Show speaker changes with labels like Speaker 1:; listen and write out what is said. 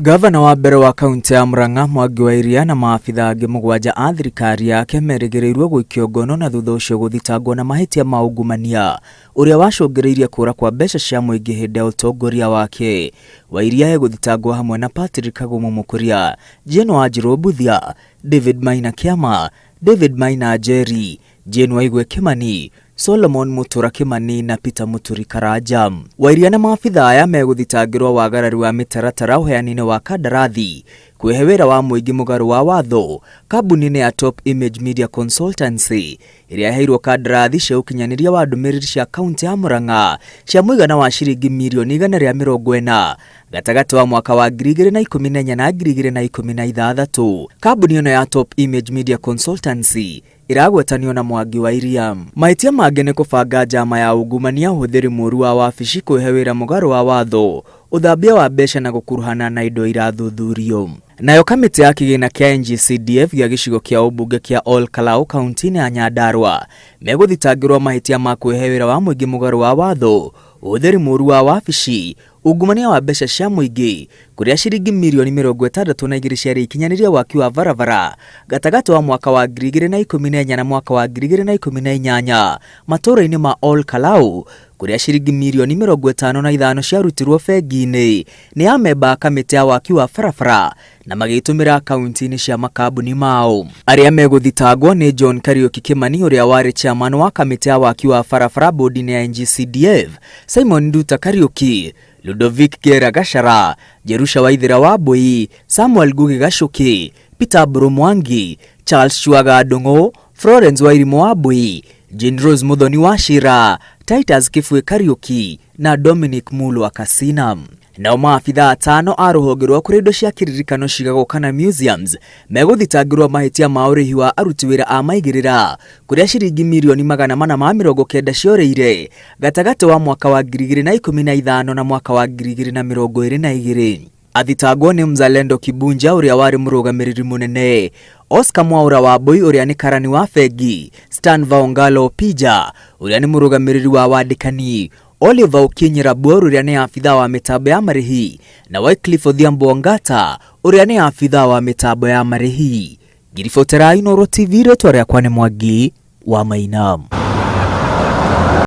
Speaker 1: Gavana wa mbere wa kaunti ya Murang'a Mwangi wa Iria na maafitha angĩ mũgwanja a thirikari yake merĩgĩrĩirwo gũikio ngono na thutha ũcio gũthitangwo na mahĩtia ma ungumania ũrĩa wacũngĩrĩirie kũra kwa mbeca cia mũingĩ hĩndĩ ya ũtongoria wake. Wa Iria egũthitangwo hamwe na Patrick Kagumu Mũkũria, Jane Wanjirũ Mbuthia, David Maina Kĩama, David Maina Njeri, Jane Waigwe Kĩmani, Solomon Mutura Kimani na Peter Muturi Karanja. Wa Iria na maafitha aya megũthitangĩrwo wagarari wa mĩtaratara ũheani-inĩ wa kandarathi, kwĩhe wĩra wa mũingĩ mũgarũ wa watho kambuni-inĩ ya Top Image Media Consultancy ĩrĩa yaheirwo kandarathi cia ũkinyanĩria wa ndũmĩrĩri cia kaunti ya Murang'a cia mũigana wa ciringi mirioni 140 gatagatĩ wa mwaka wa 2014 na 2016. Kambuni ĩno ya Top Image Media Consultancy iragwetanio na Mwangi wa Iria. Mahĩtia mangĩ nĩ kũbanga njama ya ungumania, ũhũthĩri mũũru wa wabici, kwĩhe wĩra mũgarũ wa watho, ũthambia wa mbeca na gũkuruhana na indo irathuthurio. Nayo kamĩtĩ ya kĩgĩna kĩa NG-CDF gĩa gĩcigo kĩa ũmbunge kĩa Ol Kalou kaunti-inĩ ya Nyandarua megũthitangĩrwo mahĩtia ma kwĩhe wĩra wa mũingĩ mũgarũ wa watho, ũhũthĩri mũũru wa wabici, ungumania wa mbeca cia mũingĩ, kũrĩa ciringi mirioni 62 ciarĩ ikinyanĩria waki wa barabara gatagatĩ wa mwaka wa 2014 na mwaka wa 2018 matũũra-inĩ ma Ol Kalou, kũrĩa ciringi mirioni 55 ciarutirwo bengi-inĩ nĩ amemba kamĩtĩ ya waki wa barabara na magĩtũmĩra akaunti-inĩ cia makambuni mao. Arĩa megũthitangwo nĩ John Kariuki Kimani ũrĩa warĩ chairman wa kamĩtĩ ya waki wa barabara board-inĩ ya NG-CDF, Simon Nduta Kariuki, Ludovic Gera Gachara, Jerusha Waithira Wambui, Samuel Ngugi Gachuki, Peter Mburu Mwangi, Charles Chwaga Ndung'u, Florence Wairimu Wambui, Jane Rose Muthoni Wachira, Titus Kifue Kariuki na Dominic Mulu wa Kasina. Nao maafitha atano a rũhonge rwa kũrĩa indo cia kĩririkano cigagwo kana museums megũthitangĩrwo mahĩtia ma ũrĩhi wa aruti wĩra a maigĩrĩra, kũrĩa ciringi mirioni 490 ciorĩire gatagatĩ wa mwaka wa 2015 na mwaka wa 2022. Athitangwo nĩ Mzalendo Kibunja ũrĩa warĩ mũrũgamĩrĩri mũnene, Oscar Mwaura Wambui ũrĩa nĩ karani wa bengi, Stan Vaongalo Pija ũrĩa nĩ mũrũgamĩrĩri wa wandĩkani, Oliver Okinyira Bor ũrĩa nĩ afitha wa mĩtambo ya marĩhi, na Wycliffe Odhiambo Ngata ũrĩa nĩ afitha wa mĩtambo ya marĩhi. Ngiribotera Inooro TV, rĩtwa rĩakwa nĩ Mwangi wa Maina.